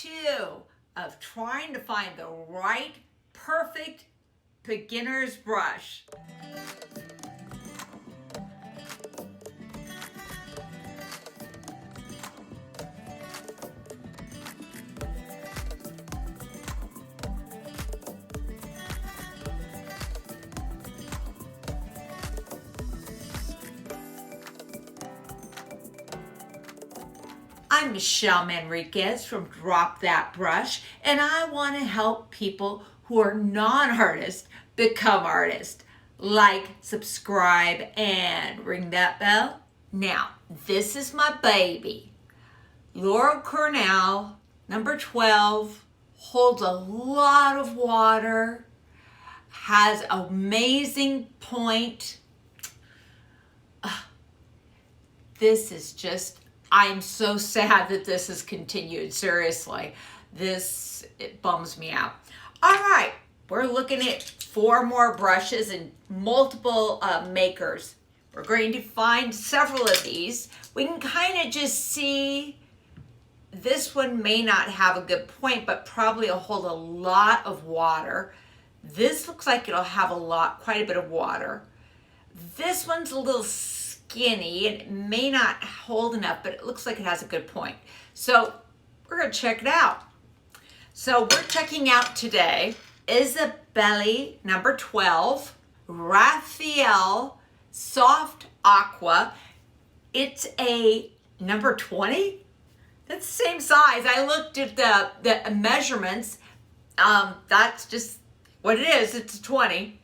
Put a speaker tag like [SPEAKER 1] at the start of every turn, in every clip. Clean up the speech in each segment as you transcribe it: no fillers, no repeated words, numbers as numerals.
[SPEAKER 1] two of trying to find the right, perfect beginner's brush. I'm Michelle Manriquez from Drop That Brush, and I want to help people who are non-artists become artists. Like, subscribe, and ring that bell. Now, this is my baby. Cornell, number 12, holds a lot of water, has amazing point. This is just, I'm so sad that this is continued, seriously. It bums me out. All right, we're looking at 4 more brushes and multiple makers. We're going to find several of these. We can kind of just see this one may not have a good point, but probably it'll hold a lot of water. This looks like it'll have quite a bit of water. This one's a little skinny and it may not hold enough, but it looks like it has a good point. So we're gonna check it out. So we're checking out today Isabey number 12, Raphaël Soft Aqua. It's a number 20. That's the same size. I looked at the measurements. That's just what it is. It's a 20.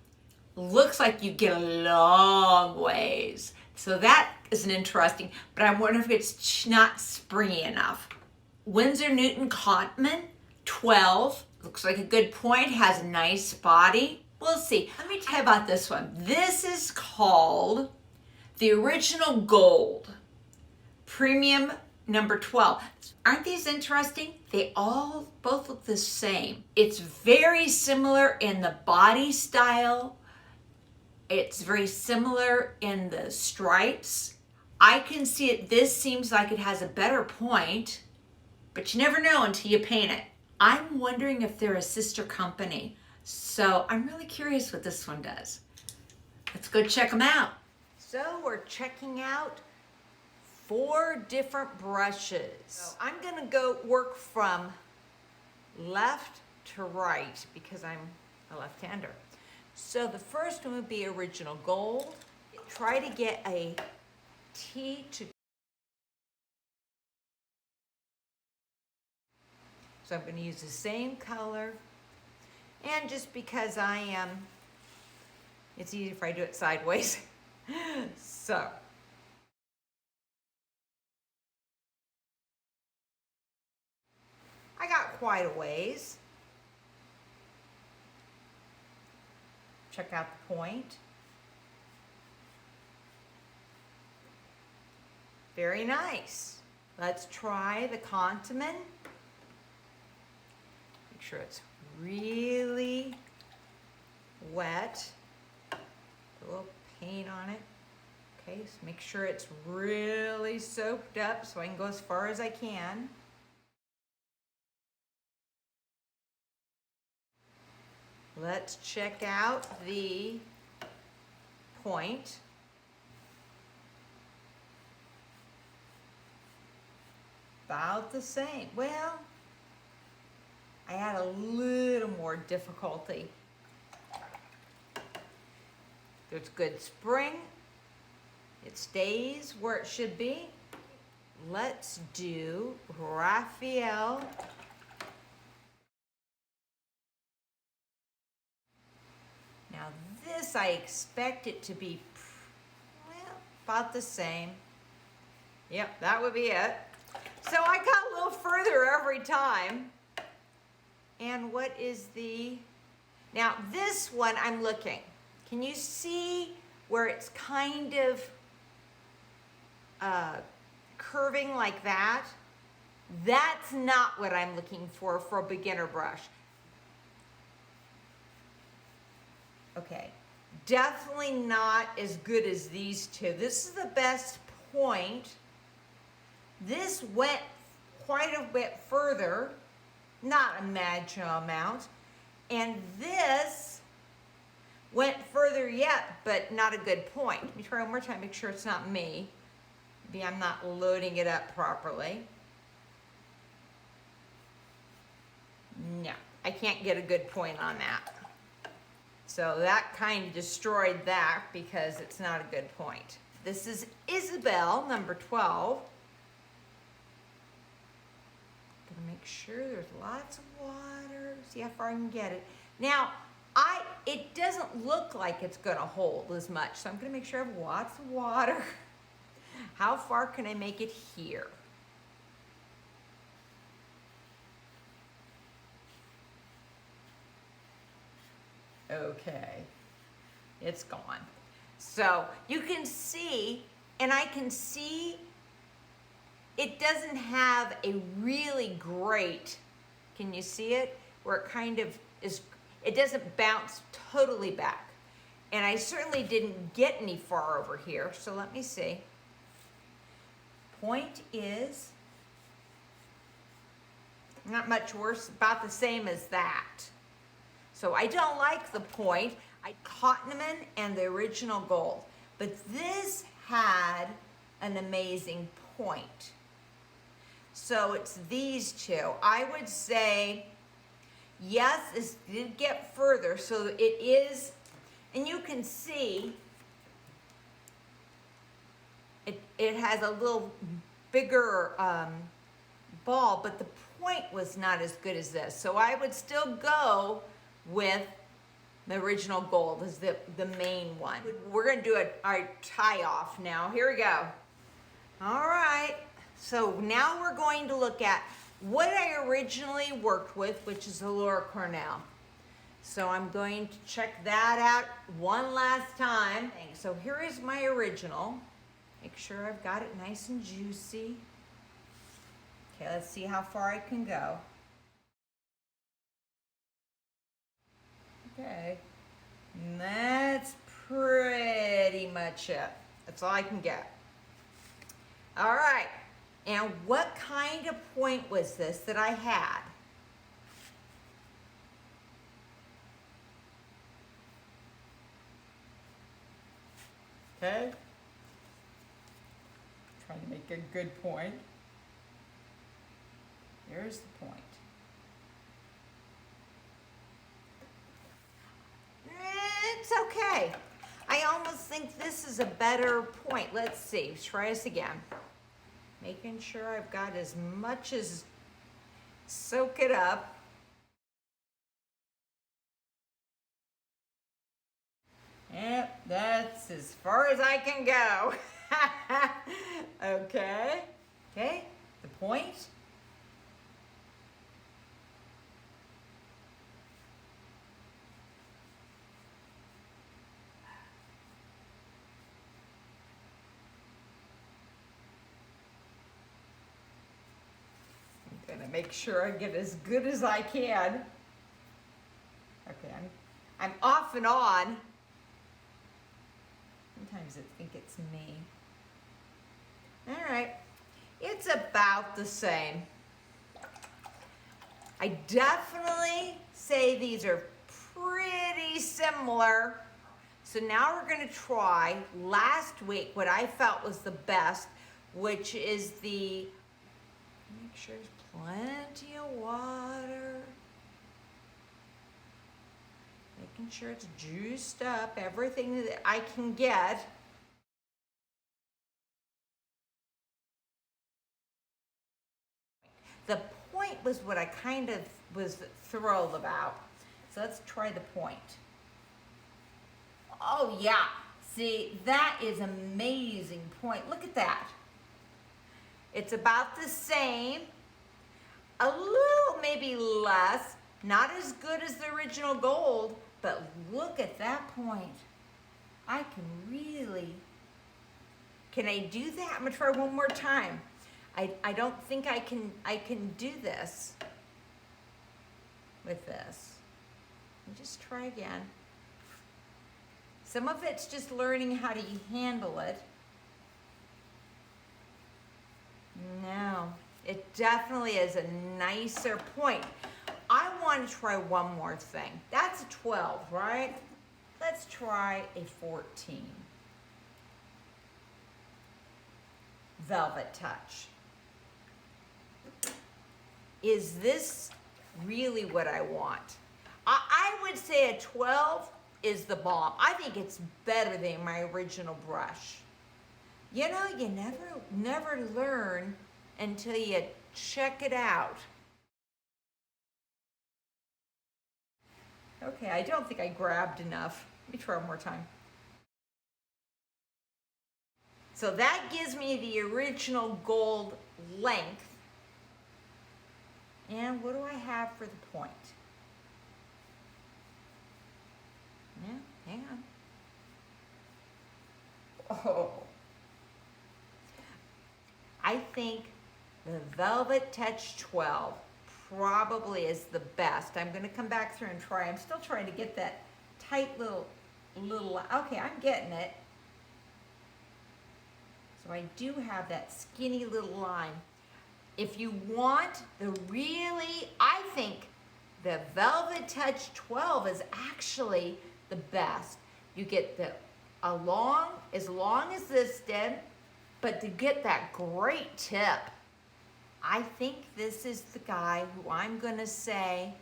[SPEAKER 1] Looks like you get a long ways. So that is an interesting, but I wonder if it's not springy enough. Winsor Cotman, 12. Looks like a good point, has a nice body. We'll see. Let me tell you about this one. This is called the Original Gold, Premium number 12. Aren't these interesting? They both look the same. It's very similar in the body style. It's very similar in the stripes. I can see it. This seems like it has a better point, but you never know until you paint it. I'm wondering if they're a sister company. So I'm really curious what this one does. Let's go check them out. So we're checking out 4 different brushes. So I'm gonna go work from left to right because I'm a left-hander. So the first one would be Original Gold. Try to get a T to. So I'm going to use the same color. And just because it's easier if I do it sideways. So. I got quite a ways. Check out the point. Very nice. Let's try the Cotman. Make sure it's really wet. A little paint on it. Okay, so make sure it's really soaked up so I can go as far as I can. Let's check out the point. About the same. Well, I had a little more difficulty. There's good spring. It stays where it should be. Let's do Raphaël. Now this, I expect it to be, well, about the same. Yep, that would be it. So I got a little further every time. And what is now this one I'm looking. Can you see where it's kind of curving like that? That's not what I'm looking for a beginner brush. Okay, definitely not as good as these two. This is the best point. This went quite a bit further. not a major amount. And this went further yet, but not a good point. Let me try one more time, make sure it's not me. Maybe I'm not loading it up properly. No, I can't get a good point on that. So that kind of destroyed that because it's not a good point. This is Isabel, number 12. Gonna make sure there's lots of water. See how far I can get it. Now, it doesn't look like it's gonna hold as much, so I'm gonna make sure I have lots of water. How far can I make it here? Okay, it's gone. So you can see, and I can see it doesn't have a really great, can you see it? Where it kind of is, it doesn't bounce totally back. And I certainly didn't get any far over here, so let me see. Point is not much worse, about the same as that. So I don't like the point. I Cotman and the original gold, but this had an amazing point. So it's these two. I would say, yes, this did get further, so it is, and you can see it has a little bigger ball, but the point was not as good as this. So I would still go with the original gold as the main one. We're gonna do our tie off now. Here we go. All right, so now we're going to look at what I originally worked with, which is the Laura Cornell. So I'm going to check that out one last time. So here is my original. Make sure I've got it nice and juicy. Okay, let's see how far I can go. Okay, and that's pretty much it. That's all I can get. All right, and what kind of point was this that I had? Okay, trying to make a good point. Here's the point. It's okay. I almost think this is a better point. Let's see, try this again. Making sure I've got as much as soak it up. Yep, that's as far as I can go. Okay, okay, the point. I'm gonna make sure I get as good as I can. Okay, I'm off and on. Sometimes I think it's me. All right, it's about the same. I definitely say these are pretty similar. So now we're gonna try last week what I felt was the best, which is the, make sure there's plenty of water. Making sure it's juiced up, everything that I can get. The point was what I kind of was thrilled about. So let's try the point. Oh yeah, see, that is amazing point. Look at that. It's about the same, a little maybe less, not as good as the original gold, but look at that point. I can really, can I do that? I'm gonna try one more time. I don't think I can do this with this. Let me just try again. Some of it's just learning how to handle it. No, it definitely is a nicer point. want to try one more thing. That's a 12, right? Let's try a 14. Velvet Touch. Is this really what I want? I would say a 12 is the bomb. I think it's better than my original brush. You know, you never learn until you check it out. Okay, I don't think I grabbed enough. Let me try one more time. So that gives me the original gold length. And what do I have for the point? Yeah, hang on. Oh. I think the Velvet Touch 12 probably is the best. I'm going to come back through and try. I'm still trying to get that tight little, okay, I'm getting it. So I do have that skinny little line. If you want the really, I think the Velvet Touch 12 is actually the best. You get the as long as this did, but to get that great tip, I think this is the guy who I'm gonna say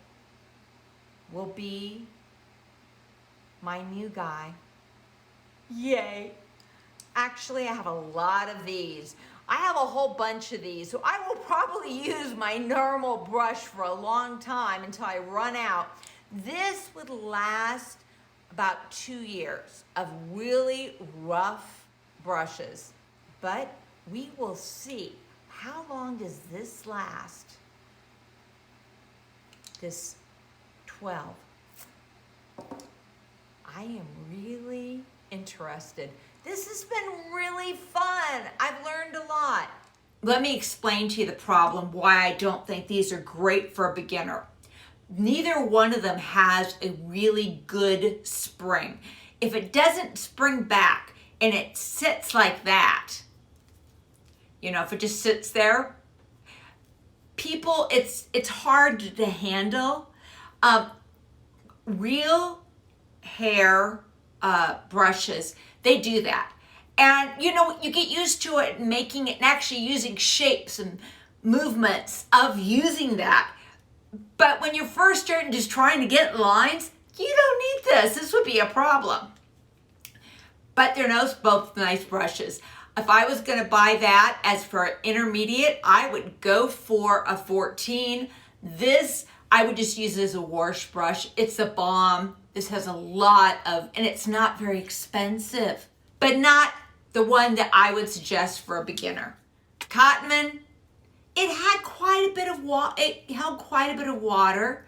[SPEAKER 1] will be my new guy. Yay. Actually, I have a lot of these. I have a whole bunch of these, so I will probably use my normal brush for a long time until I run out. This would last about 2 years of really rough brushes, but we will see. How long does this last? This 12. I am really interested. This has been really fun. I've learned a lot. Let me explain to you the problem, why I don't think these are great for a beginner. Neither one of them has a really good spring. If it doesn't spring back and it sits like that, you know, if it just sits there, people, it's hard to handle. Real hair brushes, they do that. And you know, you get used to it, making it and actually using shapes and movements of using that. But when you're first starting just trying to get lines, you don't need this. This would be a problem. But they're both nice brushes. If I was gonna buy that as for intermediate, I would go for a 14. This, I would just use as a wash brush. It's a bomb. This has a lot of, and it's not very expensive, but not the one that I would suggest for a beginner. Cotman, it had quite a bit of water. It held quite a bit of water.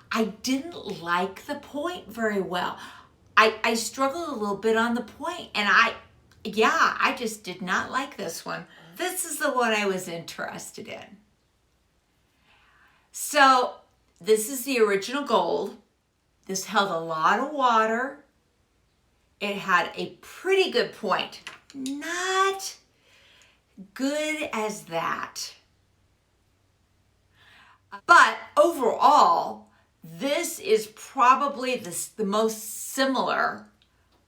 [SPEAKER 1] I didn't like the point very well. I struggled a little bit on the point, and I just did not like this one. This is the one I was interested in. So this is the original gold. This held a lot of water. It had a pretty good point. Not good as that. But overall, this is probably the most similar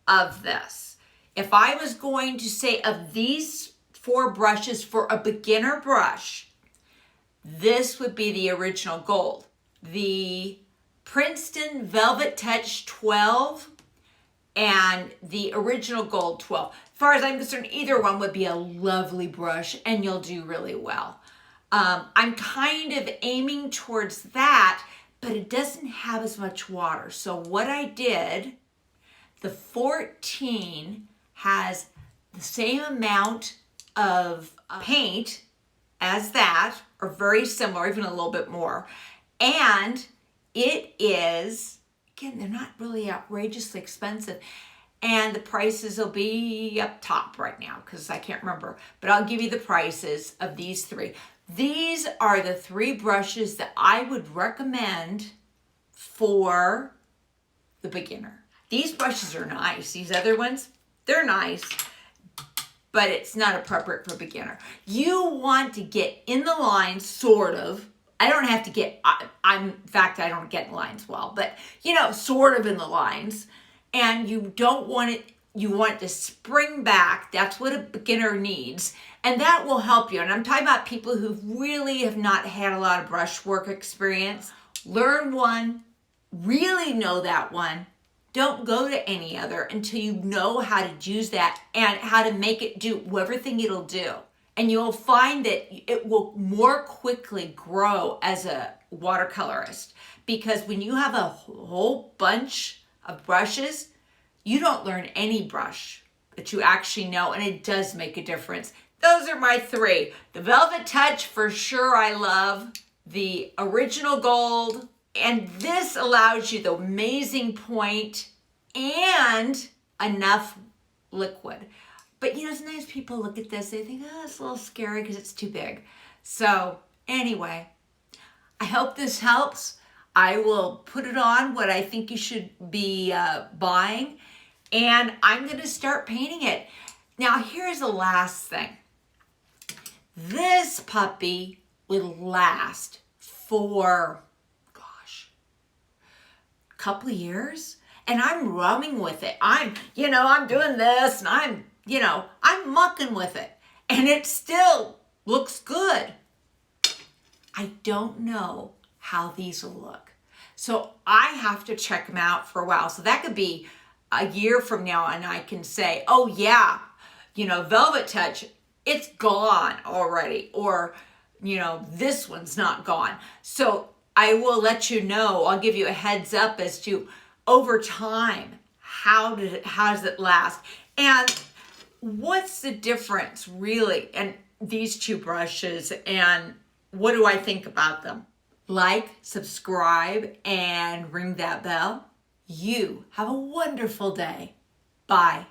[SPEAKER 1] of this. If I was going to say of these 4 brushes for a beginner brush, this would be the original gold. The Princeton Velvet Touch 12 and the original gold 12. As far as I'm concerned, either one would be a lovely brush and you'll do really well. I'm kind of aiming towards that, but it doesn't have as much water. So what I did, the 14 has the same amount of paint as that, or very similar, even a little bit more. And it is, again, they're not really outrageously expensive. And the prices will be up top right now because I can't remember. But I'll give you the prices of these 3. These are the 3 brushes that I would recommend for the beginner. These brushes are nice. These other ones, they're nice, but it's not appropriate for a beginner. You want to get in the line, sort of, I don't have to get, in fact, I don't get in lines well, but you know, sort of in the lines. And you don't want it, you want it to spring back. That's what a beginner needs. And that will help you. And I'm talking about people who really have not had a lot of brushwork experience. Learn one, really know that one. Don't go to any other until you know how to use that and how to make it do everything it'll do. And you'll find that it will more quickly grow as a watercolorist, because when you have a whole bunch of brushes, you don't learn any brush that you actually know, and it does make a difference. Those are my three. The Velvetouch, for sure, I love. The original gold, and this allows you the amazing point and enough liquid. But you know, sometimes people look at this, they think, oh, it's a little scary because it's too big. So anyway, I hope this helps. I will put it on what I think you should be buying, and I'm going to start painting it. Now, here's the last thing. This puppy would last for, gosh, a couple of years, and I'm rumming with it. I'm doing this, and I'm mucking with it, and it still looks good. I don't know how these will look. So I have to check them out for a while. So that could be a year from now, and I can say, oh yeah, Velvetouch, it's gone already, or this one's not gone. So I will let you know, I'll give you a heads up as to over time, how does it last? And what's the difference really in these two brushes, and what do I think about them? Like, subscribe, and ring that bell. You have a wonderful day. Bye.